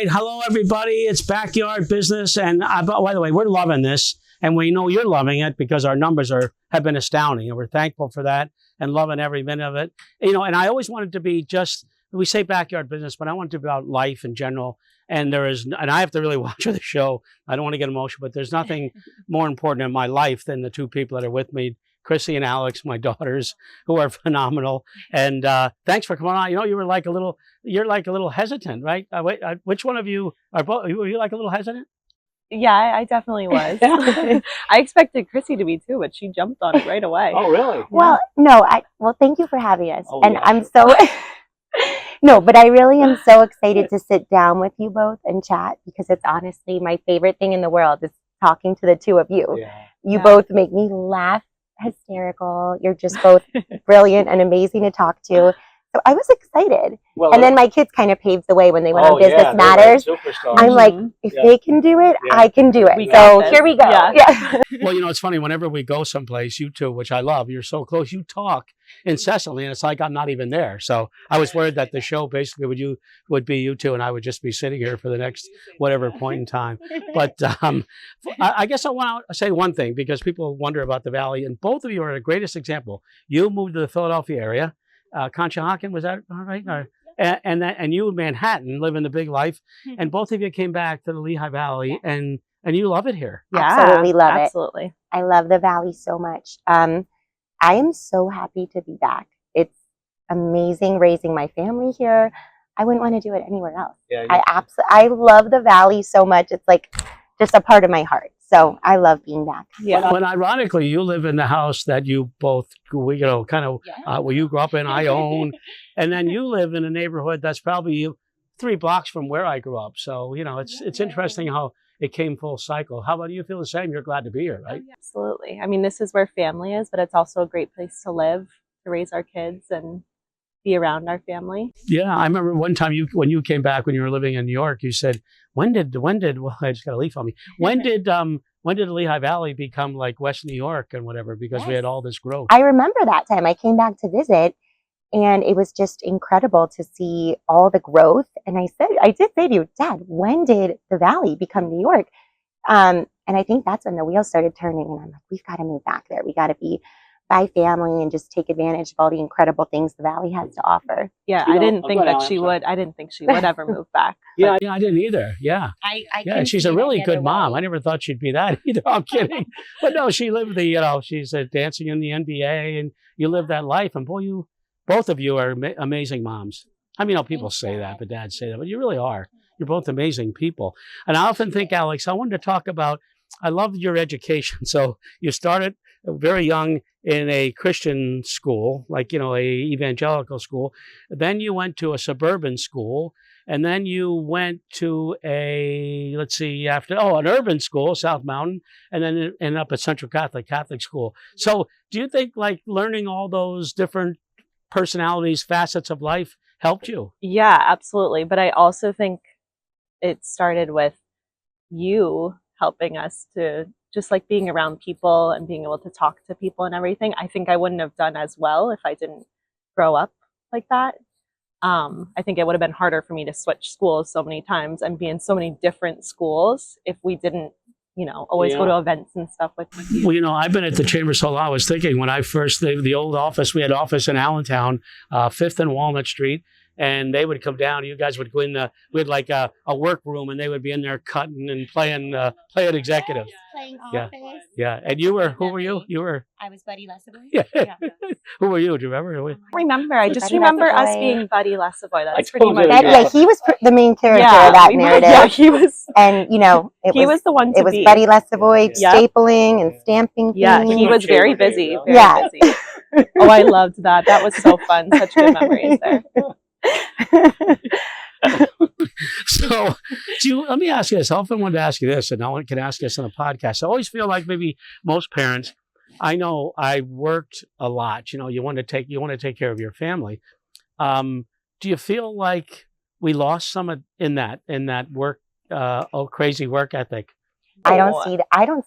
right. Hello, everybody. It's Backyard Business. And by the way, we're loving this. And we know you're loving it because our numbers have been astounding. And we're thankful for that and loving every minute of it. You know, and I always wanted to be we say backyard business, but I want it to be about life in general. And I have to really watch the show. I don't want to get emotional, but there's nothing more important in my life than the two people that are with me, Chrissy and Alex, my daughters, who are phenomenal. And thanks for coming on. You know, you're like a little hesitant, right? Which one of you were you like a little hesitant? Yeah, I definitely was. I expected Chrissy to be too, but she jumped on it right away. Oh, really? Well, no, thank you for having us. Oh, and yeah. I'm so, no, but I really am so excited to sit down with you both and chat because it's honestly my favorite thing in the world is talking to the two of you. Yeah. You both make me laugh, hysterical. You're just both brilliant and amazing to talk to. So I was excited. Well, and then my kids kind of paved the way when they went on Business Matters. I'm like, if they can do it, I can do it. So here we go. Yeah. Well, you know, it's funny. Whenever we go someplace, you two, which I love, you're so close, you talk incessantly, and it's like I'm not even there. So I was worried that the show basically would be you two, and I would just be sitting here for the next whatever point in time. But I guess I want to say one thing because people wonder about the Valley, and both of you are the greatest example. You moved to the Philadelphia area. Conshohocken, was that all right? And you in Manhattan, living the big life, and both of you came back to the Lehigh Valley, and you love it here. Yeah, absolutely love it. Absolutely. I love the Valley so much. I am so happy to be back. It's amazing raising my family here. I wouldn't want to do it anywhere else. Yeah, I love the Valley so much. It's like just a part of my heart. So I love being back. Yeah. But ironically, you live in the house that you both, you know, kind of where you grew up in, I own. And then you live in a neighborhood that's probably 3 blocks from where I grew up. So, you know, it's interesting how it came full cycle. How about you? Feel the same? You're glad to be here, right? Absolutely. I mean, this is where family is, but it's also a great place to live, to raise our kids and be around our family. Yeah, I remember one time when you came back when you were living in New York, you said, when did well, I just got a leaf on me. When did Lehigh Valley become like West New York and whatever, because we had all this growth? I remember that time. I came back to visit and it was just incredible to see all the growth. And I did say to you, Dad, when did the Valley become New York? And I think that's when the wheels started turning and I'm like, we've got to move back there. We got to be by family and just take advantage of all the incredible things the Valley has to offer. Yeah, I didn't think she would ever move back. Yeah, I didn't either. Yeah. And she's a really good mom. I never thought she'd be that either. I'm kidding. But no, she lived she's dancing in the NBA and you live that life. And boy, both of you are amazing moms. I mean, people say that, but dads say that, but you really are. You're both amazing people. And I often think, Alex, I wanted to talk about, I love your education. So you started very young in a Christian school, like, a evangelical school. Then you went to a suburban school. And then you went to an urban school, South Mountain, and then ended up at Central Catholic school. So do you think like learning all those different personalities, facets of life helped you? Yeah, absolutely. But I also think it started with you helping us to just like being around people and being able to talk to people and everything. I think I wouldn't have done as well if I didn't grow up like that. I think it would have been harder for me to switch schools so many times and be in so many different schools if we didn't, always go to events and stuff with you. Well, I've been at the Chamber so long. I was thinking when I first, the old office, we had office in Allentown, 5th and Walnut Street. And they would come down. You guys would go in we had like a work room, and they would be in there cutting and playing executive. Playing office. Yeah. And who were you? I was Buddy Lessavoy. Yeah. Who were you? Do you remember? I just remember us being Buddy Lessavoy. That's pretty much it. Yeah, he was the main character of that narrative. Yeah, he was. And he was the one. It was Buddy Lessavoy stapling and stamping. Yeah, things. he was very busy. Busy. Oh, I loved that. That was so fun. Such good memories there. So let me ask you this. I often wanted to ask you this, and no one can ask this on a podcast. I always feel like maybe most parents, I know I worked a lot. You want to take care of your family. Do you feel like we lost some in that work, crazy work ethic? I don't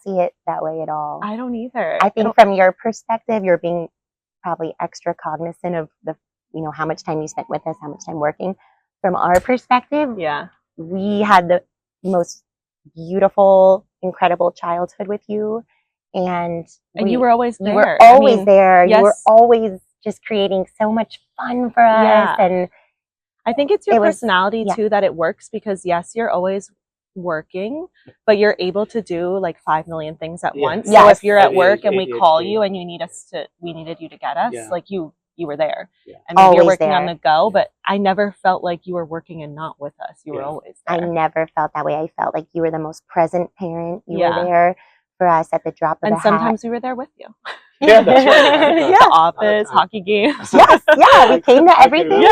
see it that way at all. I don't either. I think from your perspective, you're being probably extra cognizant of how much time you spent with us, how much time working. From our perspective, we had the most beautiful, incredible childhood with you. And you were always there. You were always there. Yes. You were always just creating so much fun for us. And I think it's your personality too that it works, because yes, you're always working, but you're able to do like 5 million things at once. So if you're at work and we call you and we needed you to get us, like you were there. And maybe always you're working there. on the go, but I never felt like you were working and not with us. You were always there. I never felt that way. I felt like you were the most present parent. You were there for us at the drop of a hat. And sometimes we were there with you. Yeah, that's right. The office, hockey games. Yes, we came to everything.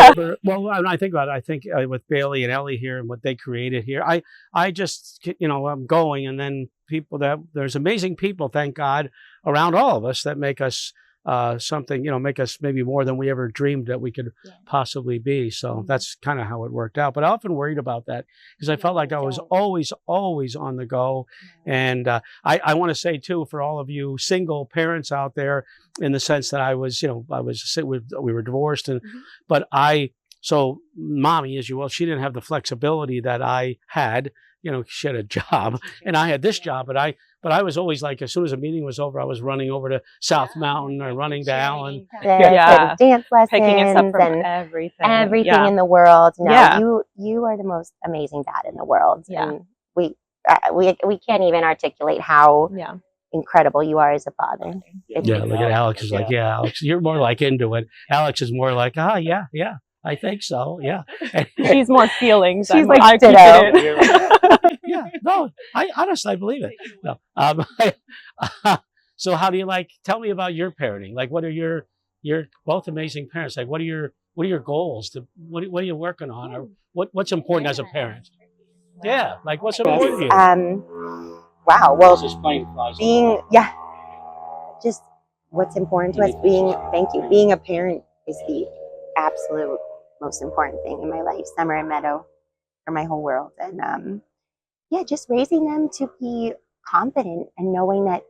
Well, when I think about it, I think with Bailey and Ellie here and what they created here, I just, I'm going, and then there's amazing people, thank God, around all of us that make us something, make us maybe more than we ever dreamed that we could possibly be. So that's kind of how it worked out. But I often worried about that because I felt like I was always on the go. And I want to say too, for all of you single parents out there, in the sense that we were divorced, and so mommy, as you will, she didn't have the flexibility that I had. She had a job and I had this job, but I was always like, as soon as a meeting was over, I was running over to South Mountain or running to Allen. Dance lessons, picking us up from everything in the world. No, you are the most amazing dad in the world. And we can't even articulate how incredible you are as a father. Look at Alex is like, Alex, you're more like into it. Alex is more like, I think so. Yeah. She's more feelings. She's like, no, I honestly, I believe it. No. So how do you tell me about your parenting? Like, what are you're both amazing parents. Like, what are your goals? What are you working on? Or what's important as a parent? Yeah. Like, what's important to you? Wow. Well, just what's important to us, being a parent is the absolute most important thing in my life. Summer and Meadow are my whole world. And just raising them to be confident and knowing that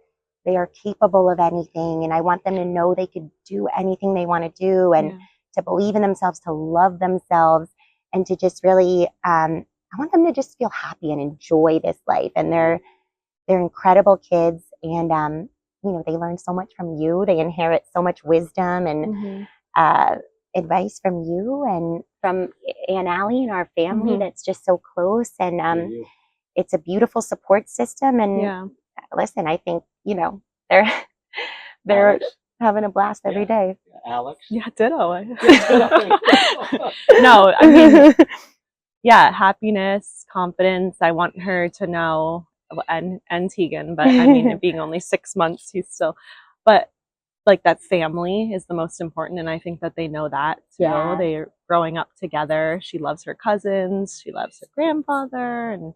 they are capable of anything. And I want them to know they could do anything they want to do, and to believe in themselves, to love themselves, and to just really, I want them to just feel happy and enjoy this life. And they're incredible kids. And, they learn so much from you. They inherit so much wisdom and advice from you and from Iannelli and our family that's just so close. And it's a beautiful support system. And listen, I think, they're having a blast every day. Alex? Yeah, ditto. No, I mean, happiness, confidence. I want her to know, and Tegan, but I mean, it being only 6 months, he's still, but like that family is the most important. And I think that they know that too. They're growing up together. She loves her cousins. She loves her grandfather. And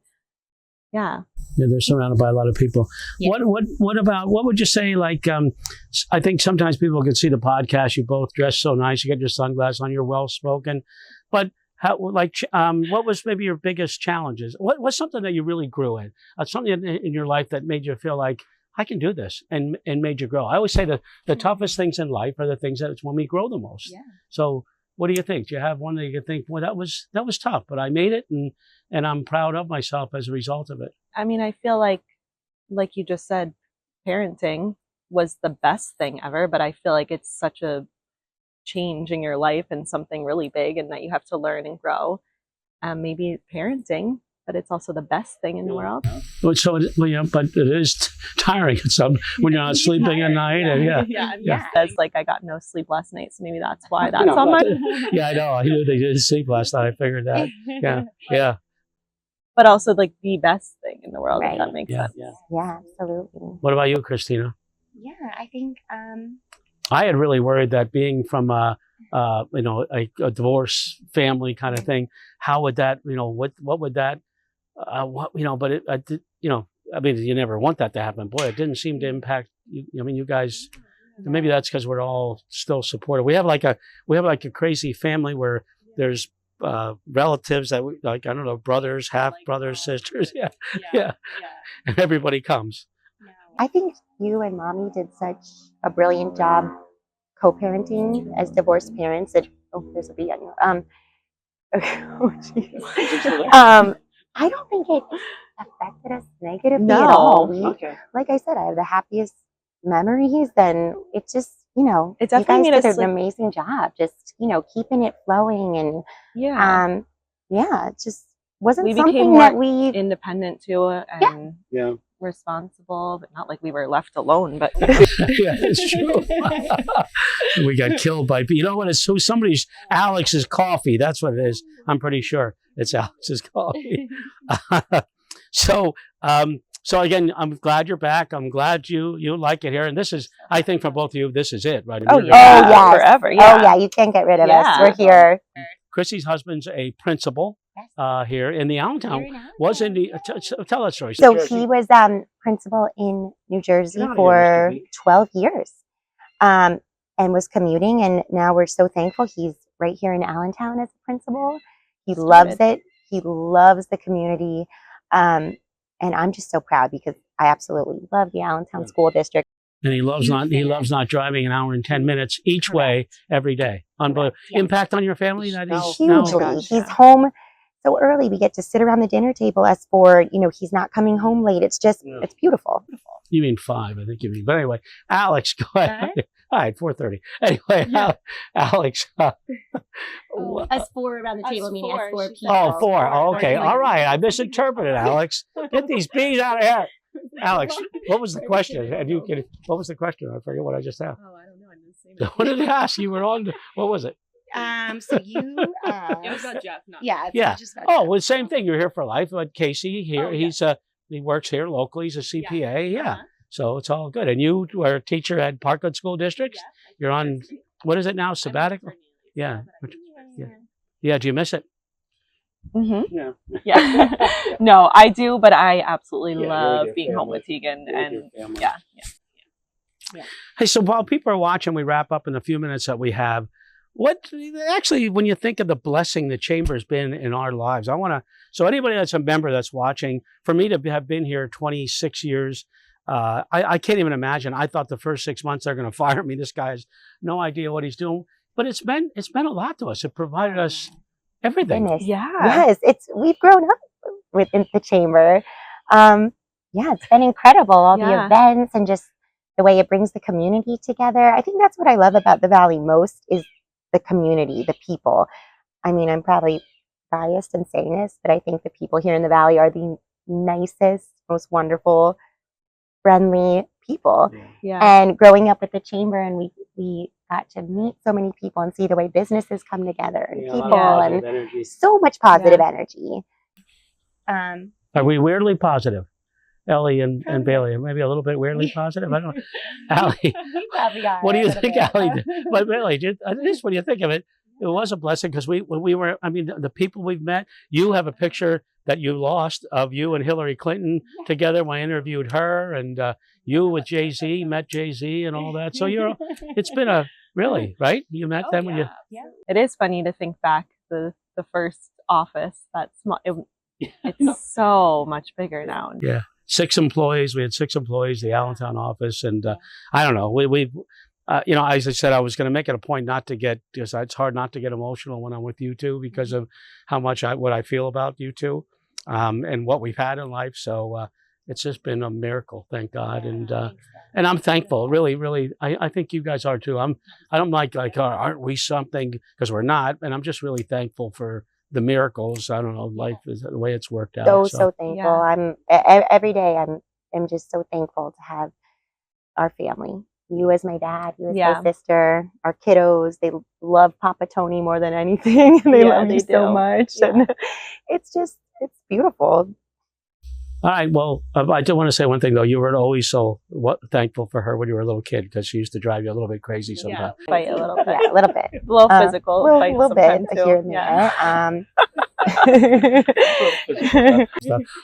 they're surrounded by a lot of people. What would you say? I think sometimes people can see the podcast. You both dress so nice. You got your sunglasses on. You're well spoken. But what was maybe your biggest challenges? What's something that you really grew in? Something in your life that made you feel like I can do this and made you grow. I always say that the toughest things in life are the things that's when we grow the most. Yeah. So what do you think? Do you have one that you can think, well, that was tough, but I made it and I'm proud of myself as a result of it? I mean, I feel like you just said, parenting was the best thing ever, but I feel like it's such a change in your life and something really big, and that you have to learn and grow. Maybe parenting, but it's also the best thing in the world. But it is tiring when you're not sleeping at night. It's like I got no sleep last night, so maybe that's why that's on my. Yeah, I know. I knew they didn't sleep last night. I figured that. Yeah. But also like the best thing in the world, if that makes sense. Yeah, absolutely. What about you, Christina? Yeah, I think. I had really worried that being from a divorce family kind of thing, how would that, what would that, you never want that to happen. Boy, it didn't seem to impact you. I mean, you guys, maybe that's because we're all still supportive. We have like a crazy family where there's relatives that I don't know, brothers, half brothers, sisters. Yeah. And everybody comes. I think you and Mommy did such a brilliant job co-parenting as divorced parents. There's a bee on you. I don't think it affected us negatively No. at all. Okay. Like I said, I have the happiest memories, and it just, you know, It you definitely guys made did us, an like, amazing job, just, you know, keeping it flowing, and yeah. yeah, it just wasn't We became something more that we. independent too, and Yeah. responsible, but not like we were left alone. But Yeah, it's true. We got killed by, you know what? It's so somebody's Alex's coffee. That's what it is. I'm pretty sure it's Alex's coffee. So, so again, I'm glad you're back. I'm glad you like it here. And this is, I think, for both of you, this is it, right? oh You're yeah, Oh, yes. forever. Oh Yeah. yeah, you can't get rid of us. Yeah. We're here. Chrissy's husband's a principal here in the Allentown. Here in Wasn't he? Tell that story. So he was principal in New Jersey Get out of here, for Mr. B. 12 years, and was commuting. And now we're so thankful he's right here in Allentown as a principal. He loves it. He loves the community, and I'm just so proud because I absolutely love the Allentown School District. And he loves not driving an hour and 10 minutes each way every day. Unbelievable. Yes. Impact on your family? That is Hugely. gosh, He's yeah. home so early. We get to sit around the dinner table as for, you know, he's not coming home late. It's just, it's beautiful. You mean 5, I think you mean. But anyway, Alex, go ahead. All right, 4:30. Anyway, Alex. Us four around the Us table, meaning us four, four she people. said. Oh, 4. Oh, okay. Or All right. I misinterpreted, Alex. Get these bees out of here. Alex, what was the question? And what was the question? I forget what I just asked. Oh, I don't know. I didn't say What did I ask? You were on. What was it? So you. It was about Jeff. Not Yeah. Yeah. Just about Oh, Jeff. well, same thing. You're here for life. But Casey here, Oh, yeah. he works here locally. He's a CPA. Yeah. Uh-huh. So it's all good. And you were a teacher at Parkland School District. Yeah, You're on. What is it now? Sabbatical. Yeah. Yeah. Do you miss it? Mm-hmm. Yeah. Yeah. No, I do, but I absolutely Yeah, love you're being home family. with Tegan, You're and with your family. yeah. Hey, so while people are watching, we wrap up in the few minutes that we have. What actually, when you think of the blessing the chamber's been in our lives, I want to. So anybody that's a member that's watching, for me to have been here 26 years, I can't even imagine. I thought the first 6 months they're going to fire me. This guy has no idea what he's doing, but it's been a lot to us. It provided us everything. Goodness. Yeah. Yes, we've grown up within the chamber. Yeah, it's been incredible. All the Yeah. events and just the way it brings the community together. I think that's what I love about the Valley most is the community, the people. I mean, I'm probably biased in saying this, but I think the people here in the Valley are the nicest, most wonderful, friendly people. Yeah. And growing up with the chamber, and we got to meet so many people and see the way businesses come together and people, and so much positive energy. Are we weirdly positive? Ellie and Bailey, maybe a little bit weirdly positive. I don't know. Allie, what do you think, Allie? But really, just when you think of it, it was a blessing because we were. I mean, the people we've met. You have a picture that you lost of you and Hillary Clinton together when I interviewed her, and you with Jay-Z met Jay-Z and all that. So it's been a really right. You met them when you. Yeah. It is funny to think back the first office. That's small. It's so much bigger now. Yeah. 6 employees. We had 6 employees, the Allentown office. And I don't know, we've, you know, as I said, I was going to make it a point not to get, because it's hard not to get emotional when I'm with you two because of how much what I feel about you two and what we've had in life. So it's just been a miracle, thank God. And I'm thankful, really, really. I think you guys are too. I don't like, aren't we something? Because we're not. And I'm just really thankful for the miracles. I don't know, life is the way it's worked out. So thankful. Yeah. I'm every day. I'm just so thankful to have our family. You as my dad, you as my sister, our kiddos. They love Papa Tony more than anything. They love you so much, and it's beautiful. All right. Well, I do want to say one thing though. You were always so thankful for her when you were a little kid because she used to drive you a little bit crazy sometimes. Yeah, fight a little bit. Yeah, a little bit. A little physical. A fight little bit sometimes, too. here and there.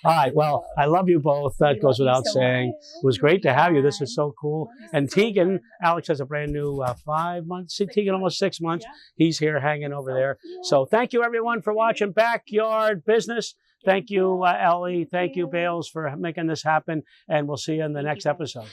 All right. Well, I love you both. That goes without saying. It was great to have you. This is so cool. And Tegan, Alex has a brand new 5 months. Tegan, almost 6 months. He's here hanging over there. So thank you everyone for watching Backyard Business. Thank you, Ellie. Thank you, Bales, for making this happen. And we'll see you in the next episode.